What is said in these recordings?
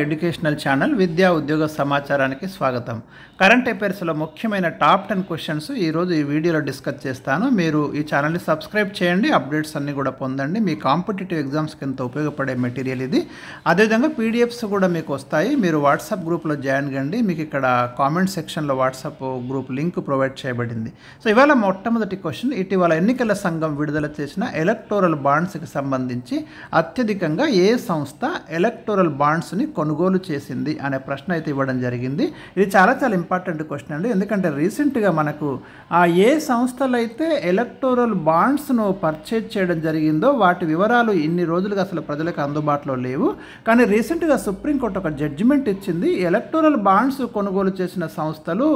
Educational channel విద్యా ఉద్యోగ సమాచారానికి స్వాగతం. కరెంట్ అఫైర్స్లో ముఖ్యమైన టాప్ 10 క్వశ్చన్స్ ఈరోజు ఈ వీడియోలో డిస్కస్ చేస్తాను. మీరు ఈ ఛానల్ని సబ్స్క్రైబ్ చేయండి, అప్డేట్స్ అన్నీ కూడా పొందండి. మీ కాంపిటేటివ్ ఎగ్జామ్స్కి ఎంతో ఉపయోగపడే మెటీరియల్ ఇది. అదేవిధంగా పీడిఎఫ్స్ కూడా మీకు వస్తాయి. మీరు వాట్సాప్ గ్రూప్లో జాయిన్ కండి. మీకు ఇక్కడ కామెంట్ సెక్షన్లో వాట్సాప్ గ్రూప్ లింక్ ప్రొవైడ్ చేయబడింది. సో ఇవాళ మొట్టమొదటి క్వశ్చన్, ఇటీవల ఎన్నికల సంఘం విడుదల చేసిన ఎలక్టోరల్ బాండ్స్కి సంబంధించి అత్యధికంగా ఏ సంస్థ ఎలక్టోరల్ బాండ్స్ని కొనుగోలు చేసింది అనే ప్రశ్న అయితే ఇవ్వడం జరిగింది. ఇది చాలా ఇంపార్టెంట్ క్వశ్చన్ అండి. ఎందుకంటే రీసెంట్గా మనకు ఏ సంస్థలు అయితే ఎలక్టోరల్ బాండ్స్ను పర్చేజ్ చేయడం జరిగిందో వాటి వివరాలు ఇన్ని రోజులుగా అసలు ప్రజలకు అందుబాటులో లేవు. కానీ రీసెంట్గా సుప్రీంకోర్టు ఒక జడ్జిమెంట్ ఇచ్చింది. ఎలక్టోరల్ బాండ్స్ కొనుగోలు చేసిన సంస్థలు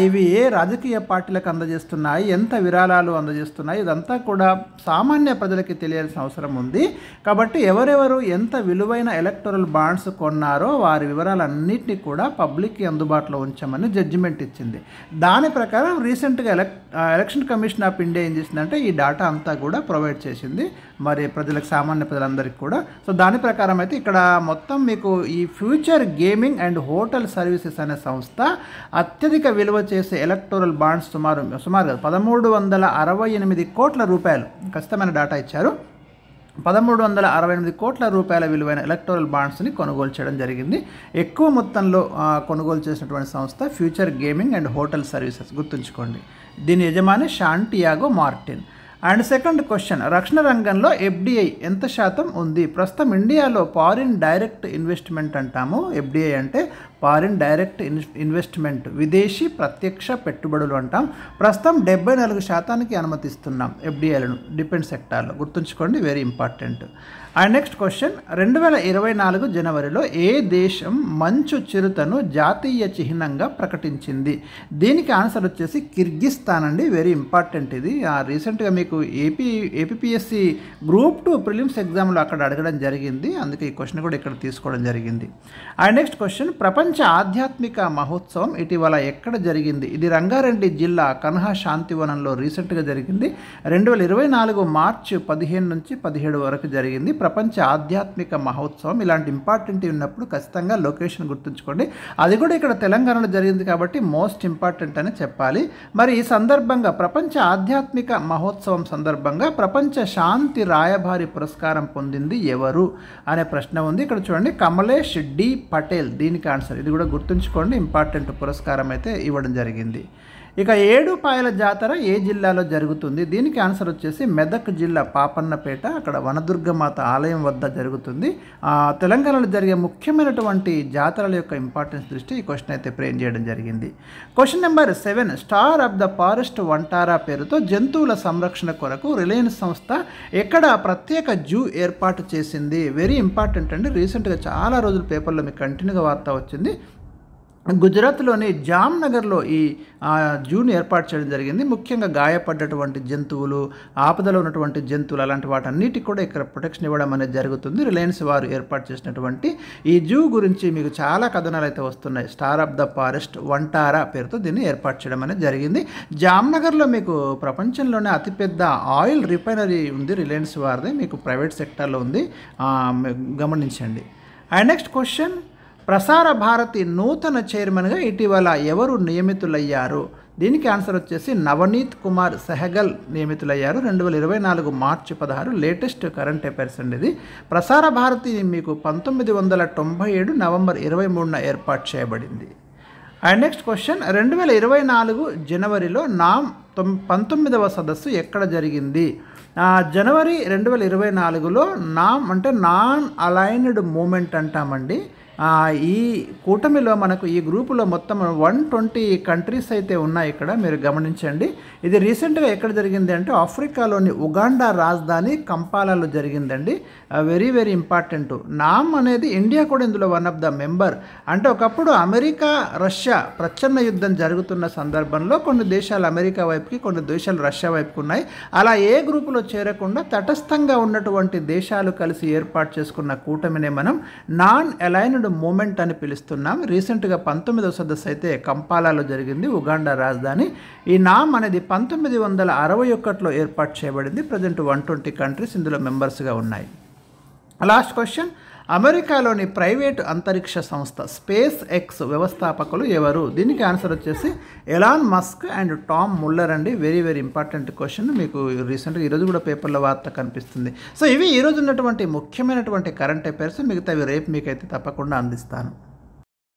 ఇవి ఏ రాజకీయ పార్టీలకు అందజేస్తున్నాయి, ఎంత విరాళాలు అందజేస్తున్నాయి, ఇదంతా కూడా సామాన్య ప్రజలకి తెలియాల్సిన అవసరం ఉంది. కాబట్టి ఎవరెవరు ఎంత విలువైన ఎలక్టోరల్ బాండ్స్ కొన్నారో వారి వివరాలన్నింటినీ కూడా పబ్లిక్కి అందుబాటులో ఉంచామని జడ్జిమెంట్ ఇచ్చింది. దాని ప్రకారం రీసెంట్గా ఎలక్షన్ కమిషన్ ఆఫ్ ఇండియా ఏం చేసిందంటే ఈ డేటా అంతా కూడా ప్రొవైడ్ చేసింది మరి ప్రజలకు, సామాన్య ప్రజలందరికీ కూడా. సో దాని ప్రకారం అయితే ఇక్కడ మొత్తం మీకు ఈ future gaming and hotel services అనే సంస్థ అత్యధిక విలువ చేసే ఎలక్టోరల్ బాండ్స్ సుమారుగా 1368 కోట్ల రూపాయలు, ఖచ్చితమైన డేటా ఇచ్చారు, 1368 కోట్ల రూపాయల విలువైన ఎలక్టోరల్ బాండ్స్ని కొనుగోలు చేయడం జరిగింది. ఎక్కువ మొత్తంలో కొనుగోలు చేసినటువంటి సంస్థ future gaming and hotel services, గుర్తుంచుకోండి. దీని యజమాని Santiago Martin. And second question, రక్షణ రంగంలో ఎఫ్డిఐ ఎంత శాతం ఉంది? ప్రస్తుతం ఇండియాలో ఫారిన్ డైరెక్ట్ ఇన్వెస్ట్మెంట్ అంటాము. ఎఫ్డిఐ అంటే ఫారిన్ డైరెక్ట్ ఇన్వెస్ట్మెంట్, విదేశీ ప్రత్యక్ష పెట్టుబడులు అంటాం. ప్రస్తుతం 74% అనుమతిస్తున్నాం ఎఫ్డిఐలను డిఫెన్స్ సెక్టార్లో, గుర్తుంచుకోండి, very important. And next question, 2024 జనవరిలో ఏ దేశం మంచు చిరుతను జాతీయ చిహ్నంగా ప్రకటించింది? దీనికి ఆన్సర్ వచ్చేసి కిర్గిస్తాన్ అండి, వెరీ ఇంపార్టెంట్ ఇది. రీసెంట్గా మీకు ఏపీఎస్సి గ్రూప్ 2 ప్రిలిమ్స్ ఎగ్జామ్లో అక్కడ అడగడం జరిగింది, అందుకే ఈ క్వశ్చన్ కూడా ఇక్కడ తీసుకోవడం జరిగింది. అండ్ నెక్స్ట్ క్వశ్చన్, ప్రపంచ ఆధ్యాత్మిక మహోత్సవం ఇటీవల ఎక్కడ జరిగింది? ఇది రంగారెడ్డి జిల్లా కన్హా శాంతివనంలో రీసెంట్గా జరిగింది. 2024 మార్చి 15 నుంచి 17 వరకు జరిగింది ప్రపంచ ఆధ్యాత్మిక మహోత్సవం. ఇలాంటి ఇంపార్టెంట్ ఉన్నప్పుడు ఖచ్చితంగా లొకేషన్ గుర్తుంచుకోండి. అది కూడా ఇక్కడ తెలంగాణలో జరిగింది కాబట్టి మోస్ట్ ఇంపార్టెంట్ అని చెప్పాలి. మరి ఈ సందర్భంగా ప్రపంచ ఆధ్యాత్మిక మహోత్సవం సందర్భంగా ప్రపంచ శాంతి రాయబారి పురస్కారం పొందింది ఎవరు అనే ప్రశ్న ఉంది. ఇక్కడ చూడండి, కమలేష్ డి పటేల్ దీనికి ఆన్సర్. ఇది కూడా గుర్తుంచుకోండి, ఇంపార్టెంట్ పురస్కారం అయితే ఇవ్వడం జరిగింది. ఇక ఏడుపాయల జాతర ఏ జిల్లాలో జరుగుతుంది? దీనికి ఆన్సర్ వచ్చేసి మెదక్ జిల్లా పాపన్నపేట, అక్కడ వనదుర్గమాత ఆలయం వద్ద జరుగుతుంది. తెలంగాణలో జరిగే ముఖ్యమైనటువంటి జాతరల యొక్క ఇంపార్టెన్స్ దృష్టి ఈ క్వశ్చన్ అయితే ఫ్రేమ్ చేయడం జరిగింది. Question number 7, star of the forest Vantara పేరుతో జంతువుల సంరక్షణ కొరకు రిలయన్స్ సంస్థ ఎక్కడ ప్రత్యేక జూ ఏర్పాటు చేసింది? వెరీ ఇంపార్టెంట్ అండి. రీసెంట్గా చాలా రోజుల పేపర్లో మీకు కంటిన్యూగా వార్త వచ్చింది. గుజరాత్లోని జామ్నగర్లో ఈ జూని ఏర్పాటు చేయడం జరిగింది. ముఖ్యంగా గాయపడ్డటువంటి జంతువులు, ఆపదలో ఉన్నటువంటి జంతువులు, అలాంటి వాటన్నిటికి కూడా ఇక్కడ ప్రొటెక్షన్ ఇవ్వడం అనేది జరుగుతుంది. రిలయన్స్ వారు ఏర్పాటు చేసినటువంటి ఈ జూ గురించి మీకు చాలా కథనాలు అయితే వస్తున్నాయి. Star of the forest Vantara పేరుతో దీన్ని ఏర్పాటు చేయడం అనేది జరిగింది. జామ్నగర్లో మీకు ప్రపంచంలోనే అతిపెద్ద ఆయిల్ రిఫైనరీ ఉంది, రిలయన్స్ వారిది, మీకు ప్రైవేట్ సెక్టార్లో ఉంది, గమనించండి. And next question, Prasar Bharati నూతన చైర్మన్గా ఇటీవల ఎవరు నియమితులయ్యారు? దీనికి ఆన్సర్ వచ్చేసి నవనీత్ కుమార్ సెహగల్ నియమితులయ్యారు. 2024 మార్చి 16 లేటెస్ట్ కరెంట్ అఫైర్స్ అండి ఇది. ప్రసార భారతి మీకు 1997 నవంబర్ 23న ఏర్పాటు చేయబడింది. అండ్ నెక్స్ట్ క్వశ్చన్, 2024 జనవరిలో నామ్ 19వ సదస్సు ఎక్కడ జరిగింది? జనవరి 2024లో నామ్ అంటే నాన్ అలైన్డ్ మూమెంట్ అంటామండి. ఈ కూటమిలో మనకు ఈ గ్రూపులో మొత్తం 120 కంట్రీస్ అయితే ఉన్నాయి. ఇక్కడ మీరు గమనించండి. ఇది రీసెంట్గా ఎక్కడ జరిగింది అంటే ఆఫ్రికాలోని ఉగాండా రాజధాని కంపాలాలో జరిగిందండి. Very very important. నామ్ అనేది ఇండియా కూడా ఇందులో వన్ ఆఫ్ ద మెంబర్. అంటే ఒకప్పుడు అమెరికా రష్యా ప్రచ్ఛన్న యుద్ధం జరుగుతున్న సందర్భంలో కొన్ని దేశాలు అమెరికా వైపుకి, కొన్ని దేశాలు రష్యా వైపుకి ఉన్నాయి. అలా ఏ గ్రూపులో చేరకుండా తటస్థంగా ఉన్నటువంటి దేశాలు కలిసి ఏర్పాటు చేసుకున్న కూటమినే మనం నాన్ అలైన్డ్ మూమెంట్ అని పిలుస్తున్నాం. రీసెంట్గా 19వ సదస్సు అయితే కంపాలాలో జరిగింది, ఉగాండా రాజధాని. ఈ నామ్ అనేది 1961లో ఏర్పాటు చేయబడింది. ప్రజెంట్ 120 కంట్రీస్ ఇందులో మెంబర్స్గా ఉన్నాయి. లాస్ట్ క్వశ్చన్, అమెరికాలోని ప్రైవేటు అంతరిక్ష సంస్థ స్పేస్ ఎక్స్ వ్యవస్థాపకులు ఎవరు? దీనికి ఆన్సర్ వచ్చేసి Elon Musk and Tom Muller అండి. వెరీ వెరీ ఇంపార్టెంట్ క్వశ్చన్, మీకు రీసెంట్గా ఈరోజు కూడా పేపర్లో వార్త కనిపిస్తుంది. సో ఇవి ఈరోజు ఉన్నటువంటి ముఖ్యమైనటువంటి కరెంట్ అఫైర్స్. మిగతావి రేపు మీకైతే తప్పకుండా అందిస్తాను.